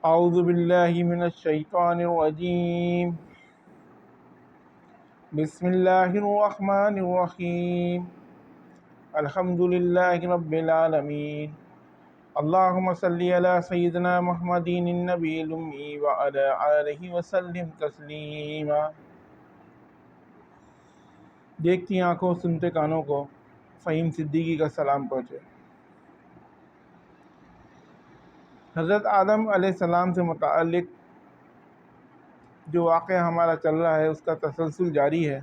اعوذ باللہ من الشیطان الرجیم بسم اللہ الرحمن الرحیم الحمد للہ رب العالمین اللہم صلی علی سیدنا محمد النبی الامی وعلی آلہ وسلم تسلیما۔ دیکھتی آنکھوں سنتے کانوں کو فہیم صدیقی کا سلام پہنچے۔ حضرت آدم علیہ السلام سے متعلق جو واقعہ ہمارا چل رہا ہے اس کا تسلسل جاری ہے۔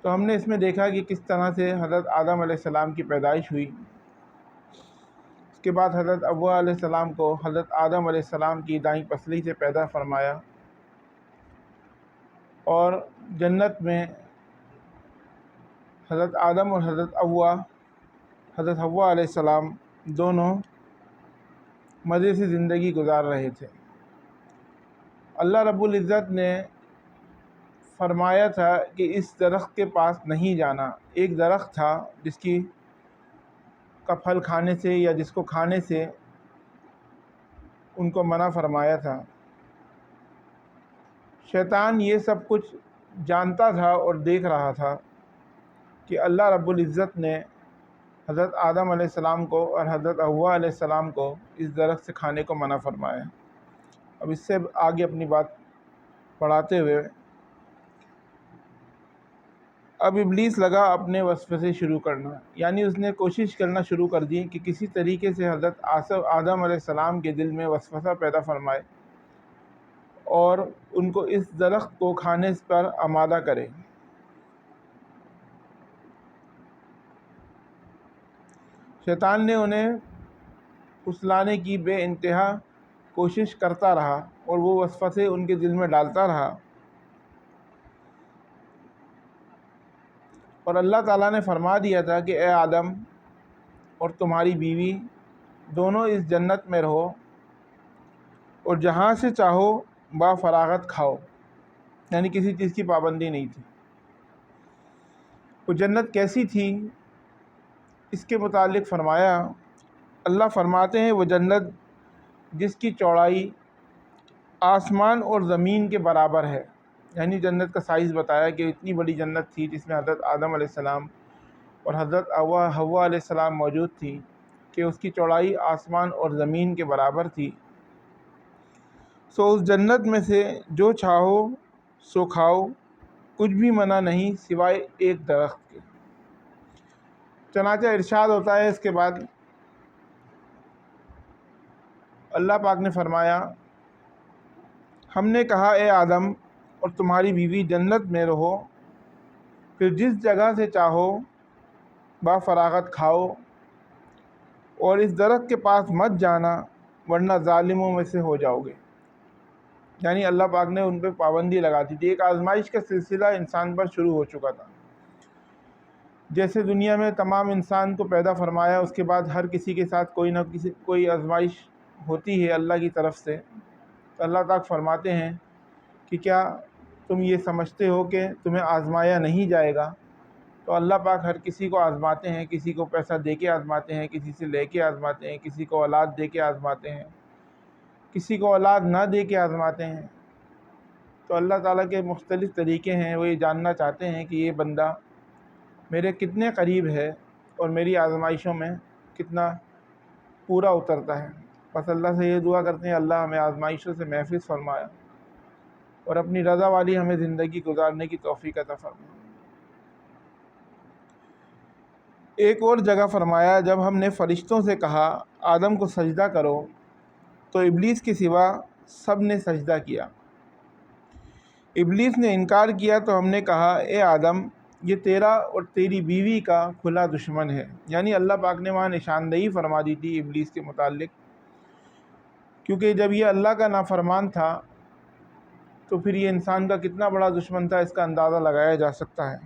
تو ہم نے اس میں دیکھا کہ کس طرح سے حضرت آدم علیہ السلام کی پیدائش ہوئی۔ اس کے بعد حضرت حوا علیہ السلام کو حضرت آدم علیہ السلام کی دائیں پسلی سے پیدا فرمایا، اور جنت میں حضرت آدم اور حضرت حوا علیہ السلام دونوں مزے سے زندگی گزار رہے تھے۔ اللہ رب العزت نے فرمایا تھا کہ اس درخت کے پاس نہیں جانا۔ ایک درخت تھا جس کا پھل کھانے سے یا جس کو کھانے سے ان کو منع فرمایا تھا۔ شیطان یہ سب کچھ جانتا تھا اور دیکھ رہا تھا کہ اللہ رب العزت نے حضرت آدم علیہ السلام کو اور حضرت حوا علیہ السلام کو اس درخت سے کھانے کو منع فرمایا۔ اب اس سے آگے اپنی بات بڑھاتے ہوئے اب ابلیس لگا اپنے وسوسے شروع کرنا، یعنی اس نے کوشش کرنا شروع کر دی کہ کسی طریقے سے حضرت آدم علیہ السلام کے دل میں وسوسہ پیدا فرمائے اور ان کو اس درخت کو کھانے پر آمادہ کرے۔ شیطان نے انہیں پھسلانے کی بے انتہا کوشش کرتا رہا اور وہ وسوسے ان کے دل میں ڈالتا رہا، اور اللہ تعالیٰ نے فرما دیا تھا کہ اے آدم اور تمہاری بیوی دونوں اس جنت میں رہو اور جہاں سے چاہو با فراغت کھاؤ، یعنی کسی چیز کی پابندی نہیں تھی۔ وہ جنت کیسی تھی اس کے متعلق فرمایا، اللہ فرماتے ہیں وہ جنت جس کی چوڑائی آسمان اور زمین کے برابر ہے، یعنی جنت کا سائز بتایا کہ اتنی بڑی جنت تھی جس میں حضرت آدم علیہ السلام اور حضرت حوا علیہ السلام موجود تھی کہ اس کی چوڑائی آسمان اور زمین کے برابر تھی۔ سو اس جنت میں سے جو چاہو سو کھاؤ، کچھ بھی منع نہیں سوائے ایک درخت کے۔ چنانچہ ارشاد ہوتا ہے اس کے بعد اللہ پاک نے فرمایا، ہم نے کہا اے آدم اور تمہاری بیوی جنت میں رہو، پھر جس جگہ سے چاہو با فراغت کھاؤ، اور اس درخت کے پاس مت جانا ورنہ ظالموں میں سے ہو جاؤ گے۔ یعنی اللہ پاک نے ان پہ پابندی لگا دی تھی۔ ایک آزمائش کا سلسلہ انسان پر شروع ہو چکا تھا۔ جیسے دنیا میں تمام انسان کو پیدا فرمایا، اس کے بعد ہر کسی کے ساتھ کوئی نہ کوئی آزمائش ہوتی ہے اللہ کی طرف سے، تو اللہ تعالیٰ فرماتے ہیں کہ کیا تم یہ سمجھتے ہو کہ تمہیں آزمایا نہیں جائے گا؟ تو اللہ پاک ہر کسی کو آزماتے ہیں، کسی کو پیسہ دے کے آزماتے ہیں، کسی سے لے کے آزماتے ہیں، کسی کو اولاد دے کے آزماتے ہیں، کسی کو اولاد نہ دے کے آزماتے ہیں۔ تو اللہ تعالیٰ کے مختلف طریقے ہیں، وہ یہ جاننا چاہتے ہیں کہ یہ بندہ میرے کتنے قریب ہے اور میری آزمائشوں میں کتنا پورا اترتا ہے۔ بس اللہ سے یہ دعا کرتے ہیں اللہ ہمیں آزمائشوں سے محفوظ فرمایا اور اپنی رضا والی ہمیں زندگی گزارنے کی توفیق عطا فرمائے۔ ایک اور جگہ فرمایا، جب ہم نے فرشتوں سے کہا آدم کو سجدہ کرو تو ابلیس کے سوا سب نے سجدہ کیا۔ ابلیس نے انکار کیا تو ہم نے کہا اے آدم یہ تیرا اور تیری بیوی کا کھلا دشمن ہے۔ یعنی اللہ پاک نے وہاں نشاندہی فرما دی تھی ابلیس کے متعلق، کیونکہ جب یہ اللہ کا نافرمان تھا تو پھر یہ انسان کا کتنا بڑا دشمن تھا اس کا اندازہ لگایا جا سکتا ہے۔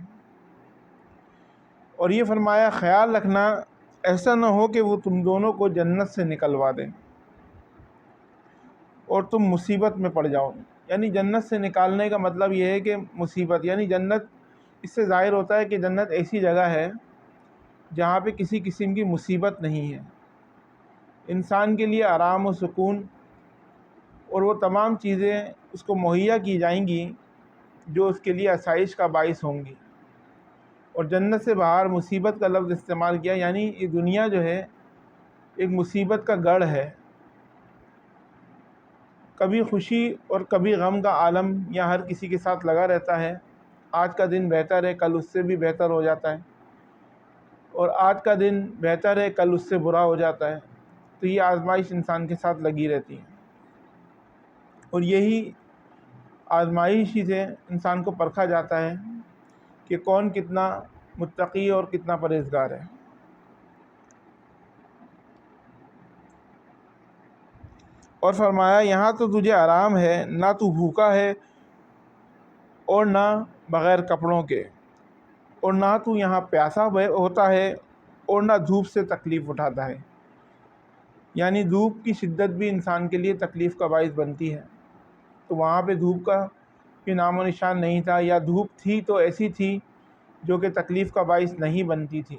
اور یہ فرمایا خیال رکھنا ایسا نہ ہو کہ وہ تم دونوں کو جنت سے نکلوا دیں اور تم مصیبت میں پڑ جاؤ۔ یعنی جنت سے نکالنے کا مطلب یہ ہے کہ مصیبت، یعنی جنت، اس سے ظاہر ہوتا ہے کہ جنت ایسی جگہ ہے جہاں پہ کسی قسم کی مصیبت نہیں ہے، انسان کے لیے آرام و سکون اور وہ تمام چیزیں اس کو مہیا کی جائیں گی جو اس کے لیے آسائش کا باعث ہوں گی۔ اور جنت سے باہر مصیبت کا لفظ استعمال کیا، یعنی یہ دنیا جو ہے ایک مصیبت کا گڑھ ہے، کبھی خوشی اور کبھی غم کا عالم یا ہر کسی کے ساتھ لگا رہتا ہے۔ آج کا دن بہتر ہے، کل اس سے بھی بہتر ہو جاتا ہے، اور آج کا دن بہتر ہے، کل اس سے برا ہو جاتا ہے۔ تو یہ آزمائش انسان کے ساتھ لگی رہتی ہے، اور یہی آزمائش ہی سے انسان کو پرکھا جاتا ہے کہ کون کتنا متقی اور کتنا پرہیزگار ہے۔ اور فرمایا یہاں تو تجھے آرام ہے، نہ تو بھوکا ہے اور نہ بغیر کپڑوں کے، اور نہ تو یہاں پیاسا ہوتا ہے اور نہ دھوپ سے تکلیف اٹھاتا ہے۔ یعنی دھوپ کی شدت بھی انسان کے لیے تکلیف کا باعث بنتی ہے، تو وہاں پہ دھوپ کا بھی نام و نشان نہیں تھا، یا دھوپ تھی تو ایسی تھی جو کہ تکلیف کا باعث نہیں بنتی تھی۔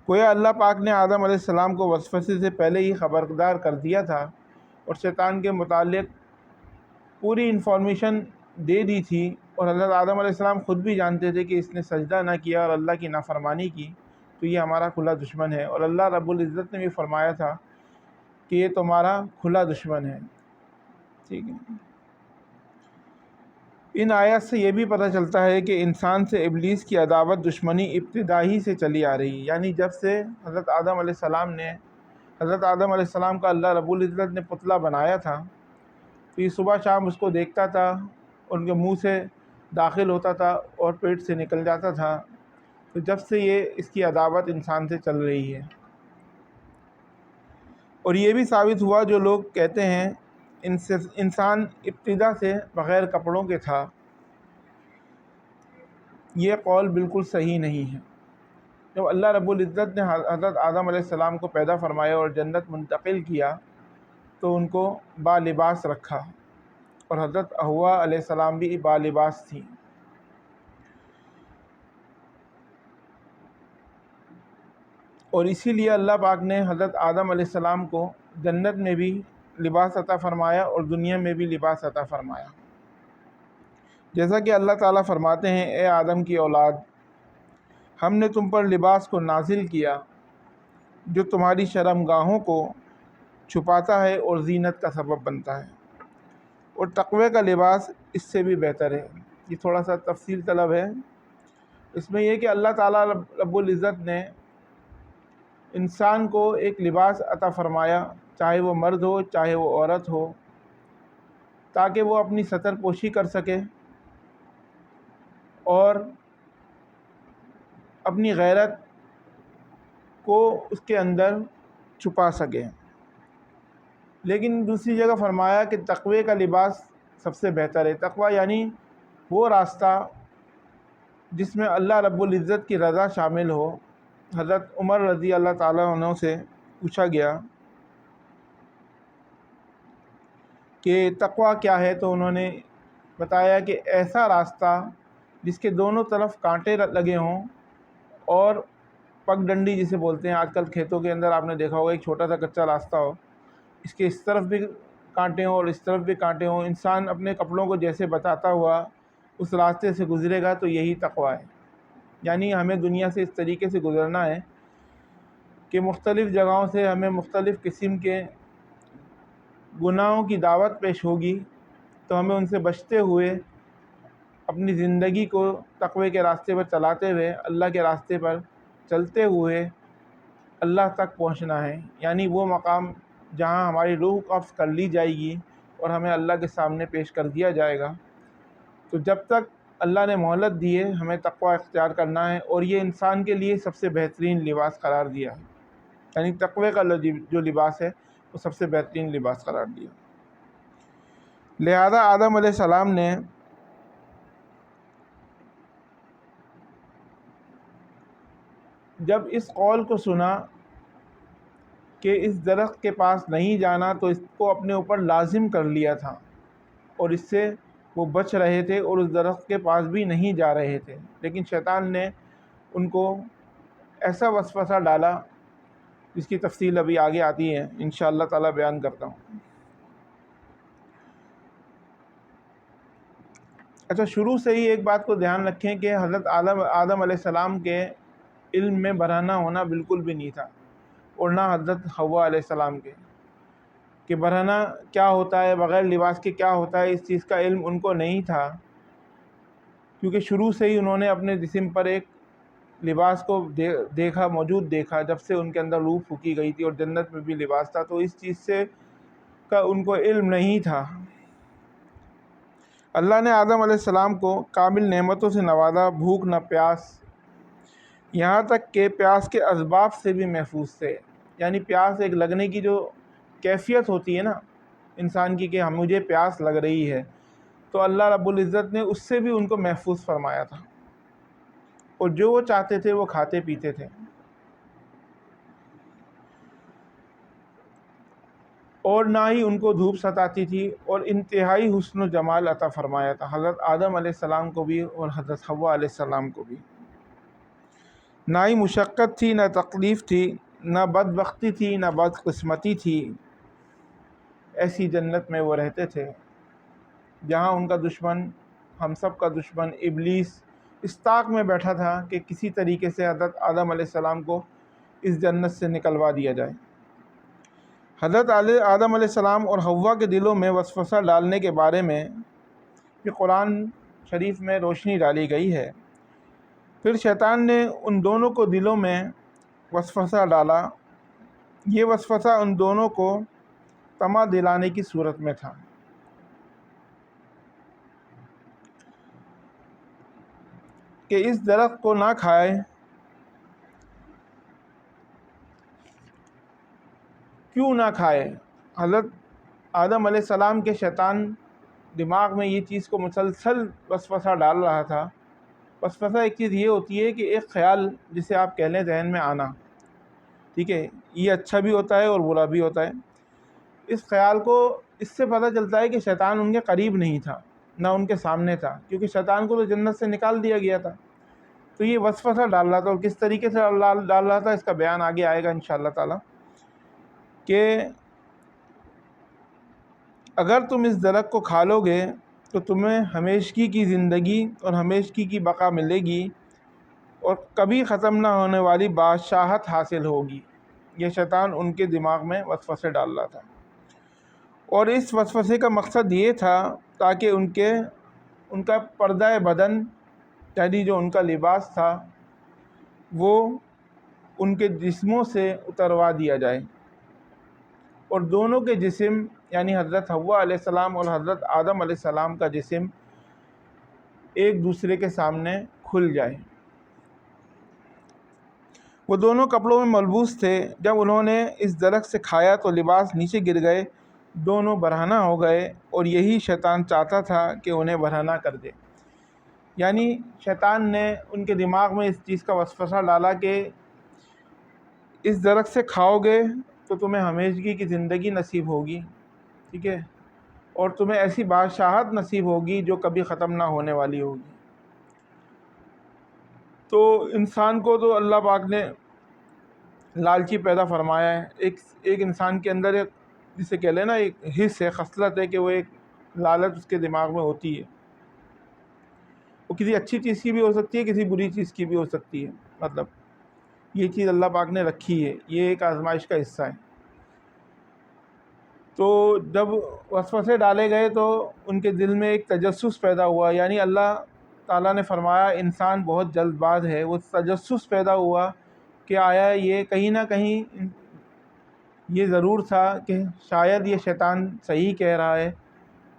گویا اللہ پاک نے آدم علیہ السلام کو وسوسے سے پہلے ہی خبردار کر دیا تھا اور شیطان کے متعلق پوری انفارمیشن دے دی تھی، اور حضرت آدم علیہ السلام خود بھی جانتے تھے کہ اس نے سجدہ نہ کیا اور اللہ کی نافرمانی کی تو یہ ہمارا کھلا دشمن ہے، اور اللہ رب العزت نے بھی فرمایا تھا کہ یہ تمہارا کھلا دشمن ہے۔ ٹھیک ہے، ان آیات سے یہ بھی پتہ چلتا ہے کہ انسان سے ابلیس کی عداوت دشمنی ابتدائی سے چلی آ رہی ہے، یعنی جب سے حضرت آدم علیہ السلام کا اللہ رب العزت نے پتلا بنایا تھا، تو یہ صبح شام اس کو دیکھتا تھا، ان کے منہ سے داخل ہوتا تھا اور پیٹ سے نکل جاتا تھا، تو جب سے یہ اس کی عداوت انسان سے چل رہی ہے۔ اور یہ بھی ثابت ہوا جو لوگ کہتے ہیں انسان ابتدا سے بغیر کپڑوں کے تھا، یہ قول بالکل صحیح نہیں ہے۔ جب اللہ رب العزت نے حضرت آدم علیہ السلام کو پیدا فرمایا اور جنت منتقل کیا تو ان کو بالباس رکھا، اور حضرت حوا علیہ السلام بھی بالباس تھیں۔ اور اسی لیے اللہ پاک نے حضرت آدم علیہ السلام کو جنت میں بھی لباس عطا فرمایا اور دنیا میں بھی لباس عطا فرمایا۔ جیسا کہ اللہ تعالیٰ فرماتے ہیں، اے آدم کی اولاد، ہم نے تم پر لباس کو نازل کیا جو تمہاری شرمگاہوں کو چھپاتا ہے اور زینت کا سبب بنتا ہے، اور تقوی کا لباس اس سے بھی بہتر ہے۔ یہ تھوڑا سا تفصیل طلب ہے، اس میں یہ کہ اللہ تعالیٰ رب العزت نے انسان کو ایک لباس عطا فرمایا، چاہے وہ مرد ہو چاہے وہ عورت ہو، تاکہ وہ اپنی ستر پوشی کر سکے اور اپنی غیرت کو اس کے اندر چھپا سکے۔ لیکن دوسری جگہ فرمایا کہ تقوی کا لباس سب سے بہتر ہے۔ تقوی یعنی وہ راستہ جس میں اللہ رب العزت کی رضا شامل ہو۔ حضرت عمر رضی اللہ تعالیٰ عنہ سے پوچھا گیا کہ تقوی کیا ہے، تو انہوں نے بتایا کہ ایسا راستہ جس کے دونوں طرف کانٹے لگے ہوں، اور پگ ڈنڈی جسے بولتے ہیں، آج کل کھیتوں کے اندر آپ نے دیکھا ہوگا ایک چھوٹا سا کچا راستہ ہو، اس کے اس طرف بھی کانٹے ہوں اور اس طرف بھی کانٹے ہوں، انسان اپنے کپڑوں کو جیسے بتاتا ہوا اس راستے سے گزرے گا تو یہی تقوی ہے۔ یعنی ہمیں دنیا سے اس طریقے سے گزرنا ہے کہ مختلف جگہوں سے ہمیں مختلف قسم کے گناہوں کی دعوت پیش ہوگی، تو ہمیں ان سے بچتے ہوئے اپنی زندگی کو تقوی کے راستے پر چلاتے ہوئے اللہ کے راستے پر چلتے ہوئے اللہ تک پہنچنا ہے، یعنی وہ مقام جہاں ہماری روح قبض کر لی جائے گی اور ہمیں اللہ کے سامنے پیش کر دیا جائے گا۔ تو جب تک اللہ نے مہلت دی ہے ہمیں تقوی اختیار کرنا ہے، اور یہ انسان کے لیے سب سے بہترین لباس قرار دیا ہے، یعنی تقوی کا جو لباس ہے وہ سب سے بہترین لباس قرار دیا۔ لہذا آدم علیہ السلام نے جب اس قول کو سنا کہ اس درخت کے پاس نہیں جانا تو اس کو اپنے اوپر لازم کر لیا تھا، اور اس سے وہ بچ رہے تھے اور اس درخت کے پاس بھی نہیں جا رہے تھے، لیکن شیطان نے ان کو ایسا وسوسہ ڈالا جس کی تفصیل ابھی آگے آتی ہے، انشاءاللہ تعالی بیان کرتا ہوں۔ اچھا، شروع سے ہی ایک بات کو دھیان رکھیں کہ حضرت آدم علیہ السلام کے علم میں برہنہ ہونا بالکل بھی نہیں تھا، اور نہ حضرت حوا علیہ السلام کے، کہ برہنہ کیا ہوتا ہے، بغیر لباس کے کیا ہوتا ہے، اس چیز کا علم ان کو نہیں تھا، کیونکہ شروع سے ہی انہوں نے اپنے جسم پر ایک لباس کو دیکھا، موجود دیکھا، جب سے ان کے اندر روح پھونکی گئی تھی، اور جنت میں بھی لباس تھا، تو اس چیز سے کا ان کو علم نہیں تھا۔ اللہ نے آدم علیہ السلام کو کامل نعمتوں سے نوازا، بھوک نہ پیاس، یہاں تک کہ پیاس کے اسباب سے بھی محفوظ تھے۔ یعنی پیاس ایک لگنے کی جو کیفیت ہوتی ہے نا انسان کی، کہ مجھے پیاس لگ رہی ہے، تو اللہ رب العزت نے اس سے بھی ان کو محفوظ فرمایا تھا، اور جو وہ چاہتے تھے وہ کھاتے پیتے تھے، اور نہ ہی ان کو دھوپ ستاتی تھی، اور انتہائی حسن و جمال عطا فرمایا تھا حضرت آدم علیہ السلام کو بھی اور حضرت حوا علیہ السلام کو بھی۔ نہ ہی مشقت تھی، نہ تکلیف تھی، نہ بدبختی تھی، نہ بدقسمتی تھی۔ ایسی جنت میں وہ رہتے تھے جہاں ان کا دشمن، ہم سب کا دشمن ابلیس اس طاق میں بیٹھا تھا کہ کسی طریقے سے حضرت آدم علیہ السلام کو اس جنت سے نکلوا دیا جائے۔ حضرت آدم علیہ السلام اور حوا کے دلوں میں وسوسہ ڈالنے کے بارے میں یہ قرآن شریف میں روشنی ڈالی گئی ہے۔ پھر شیطان نے ان دونوں کو دلوں میں وسوسہ ڈالا، یہ وسوسہ ان دونوں کو طمع دلانے کی صورت میں تھا کہ اس درخت کو نہ کھائے۔ کیوں نہ کھائے؟ حضرت آدم علیہ السلام کے شیطان دماغ میں یہ چیز کو مسلسل وسوسہ ڈال رہا تھا۔ وسوسہ ایک چیز یہ ہوتی ہے کہ ایک خیال جسے آپ کہہ لیں ذہن میں آنا، ٹھیک ہے، یہ اچھا بھی ہوتا ہے اور برا بھی ہوتا ہے۔ اس خیال کو اس سے پتہ چلتا ہے کہ شیطان ان کے قریب نہیں تھا، نہ ان کے سامنے تھا، کیونکہ شیطان کو تو جنت سے نکال دیا گیا تھا، تو یہ وسوسہ ڈال رہا تھا، اور کس طریقے سے ڈال رہا تھا اس کا بیان آگے آئے گا انشاءاللہ تعالی، کہ اگر تم اس درخت کو کھا لو گے تو تمہیں ہمیشگی کی زندگی اور ہمیشگی کی بقا ملے گی، اور کبھی ختم نہ ہونے والی بادشاہت حاصل ہوگی۔ یہ شیطان ان کے دماغ میں وسوسے ڈال رہا تھا، اور اس وسوسے کا مقصد یہ تھا تاکہ ان کا پردہ بدن، یعنی جو ان کا لباس تھا، وہ ان کے جسموں سے اتروا دیا جائے، اور دونوں کے جسم، یعنی حضرت حوا علیہ السلام اور حضرت آدم علیہ السلام کا جسم ایک دوسرے کے سامنے کھل جائے۔ وہ دونوں کپڑوں میں ملبوس تھے، جب انہوں نے اس درخت سے کھایا تو لباس نیچے گر گئے، دونوں برہنہ ہو گئے، اور یہی شیطان چاہتا تھا کہ انہیں برہنہ کر دے۔ یعنی شیطان نے ان کے دماغ میں اس چیز کا وسوسہ ڈالا کہ اس درخت سے کھاؤ گے تو تمہیں ہمیشگی کی زندگی نصیب ہوگی، ٹھیک ہے، اور تمہیں ایسی بادشاہت نصیب ہوگی جو کبھی ختم نہ ہونے والی ہوگی۔ تو انسان کو تو اللہ پاک نے لالچی پیدا فرمایا ہے، ایک انسان کے اندر ایک، جسے کہہ لیں نا، ایک حص ہے، خصلت ہے، کہ وہ ایک لالچ اس کے دماغ میں ہوتی ہے۔ وہ کسی اچھی چیز کی بھی ہو سکتی ہے، کسی بری چیز کی بھی ہو سکتی ہے، مطلب یہ چیز اللہ پاک نے رکھی ہے، یہ ایک آزمائش کا حصہ ہے۔ تو جب وسوسے ڈالے گئے تو ان کے دل میں ایک تجسس پیدا ہوا، یعنی اللہ تعالیٰ نے فرمایا انسان بہت جلد باز ہے، وہ تجسس پیدا ہوا کہ آیا یہ کہیں نہ کہیں یہ ضرور تھا کہ شاید یہ شیطان صحیح کہہ رہا ہے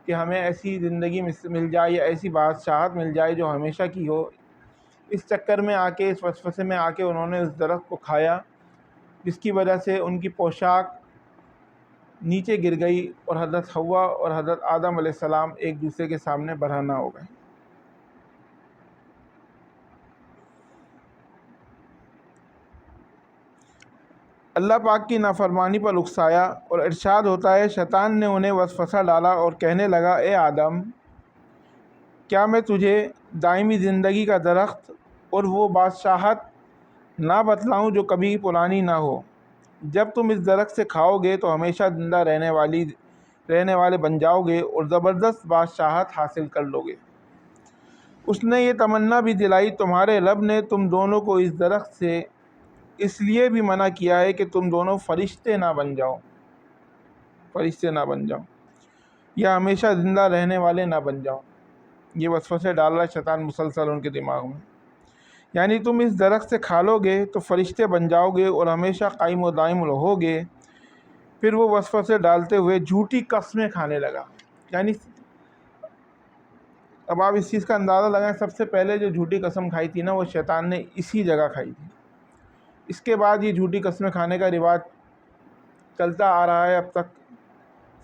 کہ ہمیں ایسی زندگی مل جائے یا ایسی بادشاہت مل جائے جو ہمیشہ کی ہو۔ اس چکر میں آ کے، اس وسوسے میں آ کے انہوں نے اس درخت کو کھایا، جس کی وجہ سے ان کی پوشاک نیچے گر گئی، اور حضرت حوا اور حضرت آدم علیہ السلام ایک دوسرے کے سامنے برہنہ ہو گئے۔ اللہ پاک کی نافرمانی پر اکسایا، اور ارشاد ہوتا ہے شیطان نے انہیں وسوسہ ڈالا اور کہنے لگا، اے آدم، کیا میں تجھے دائمی زندگی کا درخت اور وہ بادشاہت نہ بتلاؤں جو کبھی پرانی نہ ہو؟ جب تم اس درخت سے کھاؤ گے تو ہمیشہ زندہ رہنے والے بن جاؤ گے اور زبردست بادشاہت حاصل کر لو گے۔ اس نے یہ تمنا بھی دلائی، تمہارے رب نے تم دونوں کو اس درخت سے اس لیے بھی منع کیا ہے کہ تم دونوں فرشتے نہ بن جاؤ، یا ہمیشہ زندہ رہنے والے نہ بن جاؤ۔ یہ وسوسے ڈال رہا ہے شیطان مسلسل ان کے دماغ میں، یعنی تم اس درخت سے کھا لو گے تو فرشتے بن جاؤ گے اور ہمیشہ قائم و دائم رہو گے۔ پھر وہ وسوسے ڈالتے ہوئے جھوٹی قسمیں کھانے لگا۔ یعنی اب آپ اس چیز کا اندازہ لگائیں، سب سے پہلے جو جھوٹی قسم کھائی تھی نا، وہ شیطان نے اسی جگہ کھائی تھی۔ اس کے بعد یہ جھوٹی قسمیں کھانے کا رواج چلتا آ رہا ہے اب تک۔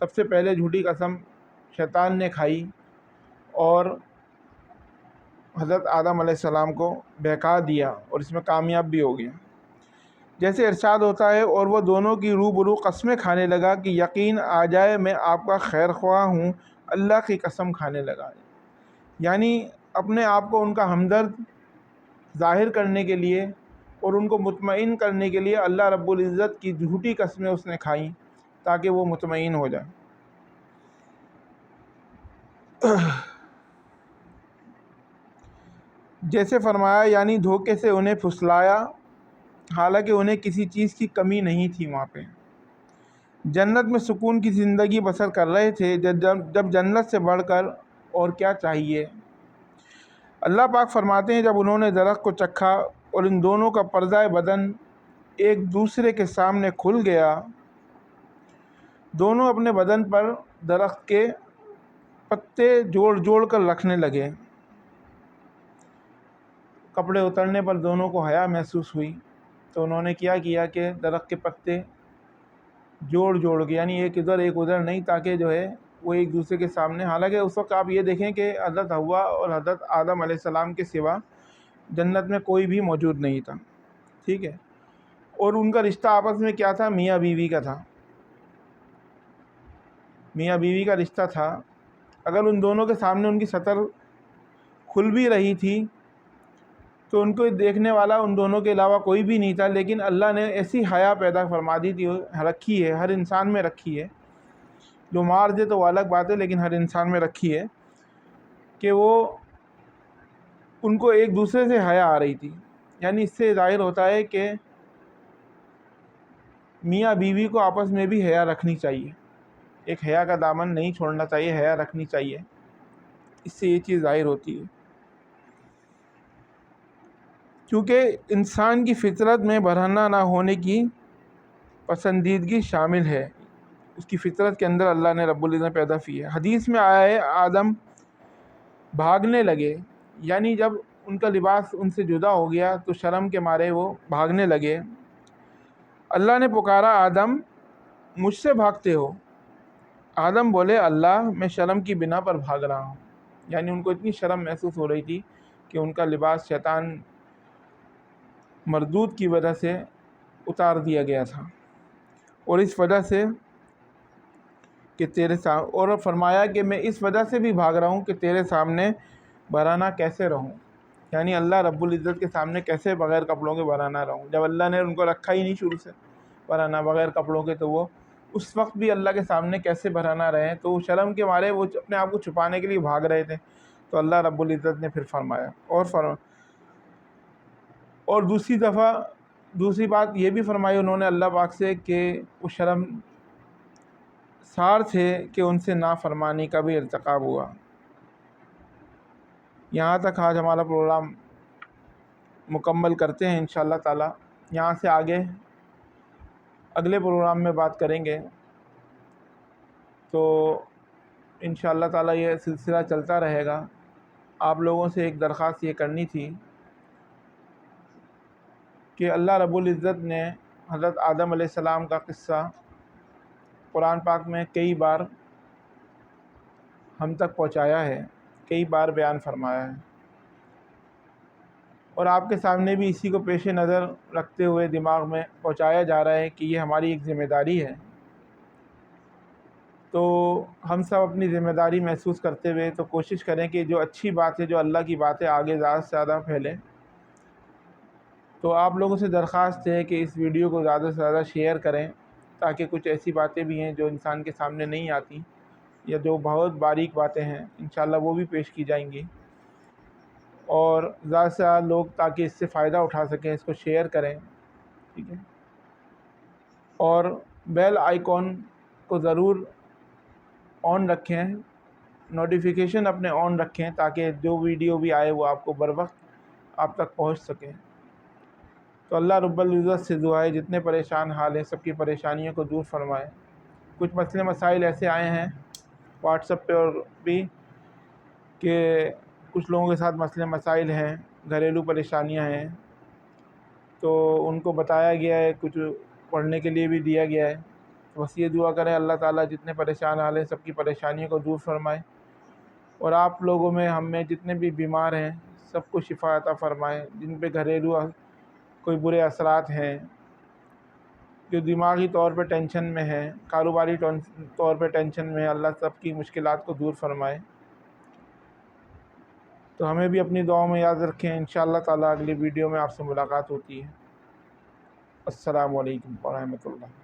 سب سے پہلے جھوٹی قسم شیطان نے کھائی اور حضرت آدم علیہ السلام کو بہکا دیا، اور اس میں کامیاب بھی ہو گیا۔ جیسے ارشاد ہوتا ہے، اور وہ دونوں کی روبرو قسمیں کھانے لگا کہ یقین آ جائے میں آپ کا خیر خواہ ہوں، اللہ کی قسم کھانے لگا۔ یعنی اپنے آپ کو ان کا ہمدرد ظاہر کرنے کے لیے اور ان کو مطمئن کرنے کے لیے اللہ رب العزت کی جھوٹی قسمیں اس نے کھائیں تاکہ وہ مطمئن ہو جائے۔ جیسے فرمایا، یعنی دھوکے سے انہیں پھسلایا، حالانکہ انہیں کسی چیز کی کمی نہیں تھی۔ وہاں پہ جنت میں سکون کی زندگی بسر کر رہے تھے، جب جنت سے بڑھ کر اور کیا چاہیے۔ اللہ پاک فرماتے ہیں، جب انہوں نے درخت کو چکھا اور ان دونوں کا پردہ بدن ایک دوسرے کے سامنے کھل گیا، دونوں اپنے بدن پر درخت کے پتے جوڑ کر رکھنے لگے۔ کپڑے اترنے پر دونوں کو حیا محسوس ہوئی، تو انہوں نے کیا کہ درخت کے پتے جوڑ کے، یعنی ایک ادھر نہیں، تاکہ جو ہے وہ ایک دوسرے کے سامنے، حالانکہ اس وقت آپ یہ دیکھیں کہ حضرت حوا اور حضرت آدم علیہ السلام کے سوا جنت میں کوئی بھی موجود نہیں تھا، ٹھیک ہے، اور ان کا رشتہ آپس میں کیا تھا؟ میاں بیوی کا تھا، میاں بیوی کا رشتہ تھا۔ اگر ان دونوں کے سامنے ان کی سطر کھل بھی رہی تھی تو ان کو دیکھنے والا ان دونوں کے علاوہ کوئی بھی نہیں تھا، لیکن اللہ نے ایسی حیا پیدا فرما دی تھی، رکھی ہے، ہر انسان میں رکھی ہے، جو مار دے تو وہ الگ بات ہے، لیکن ہر انسان میں رکھی ہے کہ وہ ان کو ایک دوسرے سے حیا آ رہی تھی۔ یعنی اس سے ظاہر ہوتا ہے کہ میاں بیوی کو آپس میں بھی حیا رکھنی چاہیے، ایک حیا کا دامن نہیں چھوڑنا چاہیے، حیا رکھنی چاہیے، اس سے یہ چیز ظاہر ہوتی ہے۔ کیونکہ انسان کی فطرت میں برہنہ نہ ہونے کی پسندیدگی شامل ہے، اس کی فطرت کے اندر اللہ نے رب العزت نے پیدا کی ہے۔ حدیث میں آیا ہے، آدم بھاگنے لگے، یعنی جب ان کا لباس ان سے جدا ہو گیا تو شرم کے مارے وہ بھاگنے لگے۔ اللہ نے پکارا، آدم مجھ سے بھاگتے ہو؟ آدم بولے، اللہ میں شرم کی بنا پر بھاگ رہا ہوں۔ یعنی ان کو اتنی شرم محسوس ہو رہی تھی کہ ان کا لباس شیطان مردود کی وجہ سے اتار دیا گیا تھا، اور اس وجہ سے کہ اور فرمایا کہ میں اس وجہ سے بھی بھاگ رہا ہوں کہ تیرے سامنے برہنہ کیسے رہوں، یعنی اللہ رب العزت کے سامنے کیسے بغیر کپڑوں کے برہنہ رہوں، جب اللہ نے ان کو رکھا ہی نہیں شروع سے برہنہ بغیر کپڑوں کے، تو وہ اس وقت بھی اللہ کے سامنے کیسے برہنہ رہیں، تو شرم کے مارے وہ اپنے آپ کو چھپانے کے لیے بھاگ رہے تھے۔ تو اللہ رب العزت نے پھر فرمایا اور دوسری بات یہ بھی فرمائی انہوں نے اللہ پاک سے کہ وہ شرم سار تھے کہ ان سے نافرمانی کا بھی ارتکاب ہوا۔ یہاں تک آج ہمارا پروگرام مکمل کرتے ہیں انشاءاللہ تعالی۔ یہاں سے آگے اگلے پروگرام میں بات کریں گے، تو انشاءاللہ تعالی یہ سلسلہ چلتا رہے گا۔ آپ لوگوں سے ایک درخواست یہ کرنی تھی کہ اللہ رب العزت نے حضرت آدم علیہ السلام کا قصہ قرآن پاک میں کئی بار ہم تک پہنچایا ہے، کئی بار بیان فرمایا ہے، اور آپ کے سامنے بھی اسی کو پیش نظر رکھتے ہوئے دماغ میں پہنچایا جا رہا ہے کہ یہ ہماری ایک ذمہ داری ہے۔ تو ہم سب اپنی ذمہ داری محسوس کرتے ہوئے تو کوشش کریں کہ جو اچھی بات ہے، جو اللہ کی بات ہے، آگے زیادہ سے زیادہ پھیلے، تو آپ لوگوں سے درخواست ہے کہ اس ویڈیو کو زیادہ سے زیادہ شیئر کریں، تاکہ کچھ ایسی باتیں بھی ہیں جو انسان کے سامنے نہیں آتی، یا جو بہت باریک باتیں ہیں انشاءاللہ وہ بھی پیش کی جائیں گی، اور زیادہ سے زیادہ لوگ تاکہ اس سے فائدہ اٹھا سکیں اس کو شیئر کریں، ٹھیک ہے۔ اور بیل آئیکن کو ضرور آن رکھیں، نوٹیفیکیشن اپنے آن رکھیں، تاکہ جو ویڈیو بھی آئے وہ آپ کو بر وقت آپ تک پہنچ سکیں۔ تو اللہ رب العزت سے دعا ہے جتنے پریشان حال ہیں سب کی پریشانیوں کو دور فرمائے۔ کچھ مسئلے مسائل ایسے آئے ہیں واٹس ایپ پہ اور بھی کہ کچھ لوگوں کے ساتھ مسئلے مسائل ہیں، گھریلو پریشانیاں ہیں، تو ان کو بتایا گیا ہے، کچھ پڑھنے کے لیے بھی دیا گیا ہے۔ بس یہ دعا کریں اللہ تعالیٰ جتنے پریشان حال ہیں سب کی پریشانیوں کو دور فرمائے، اور آپ لوگوں میں ہم میں جتنے بھی بیمار ہیں سب کو شفا عطا فرمائے، جن پہ گھریلو کوئی برے اثرات ہیں، جو دماغی طور پہ ٹینشن میں ہیں، کاروباری طور پہ ٹینشن میں ہیں، اللہ سب کی مشکلات کو دور فرمائے۔ تو ہمیں بھی اپنی دعاؤں میں یاد رکھیں، انشاءاللہ تعالیٰ اگلی ویڈیو میں آپ سے ملاقات ہوتی ہے۔ السلام علیکم ورحمۃ اللہ۔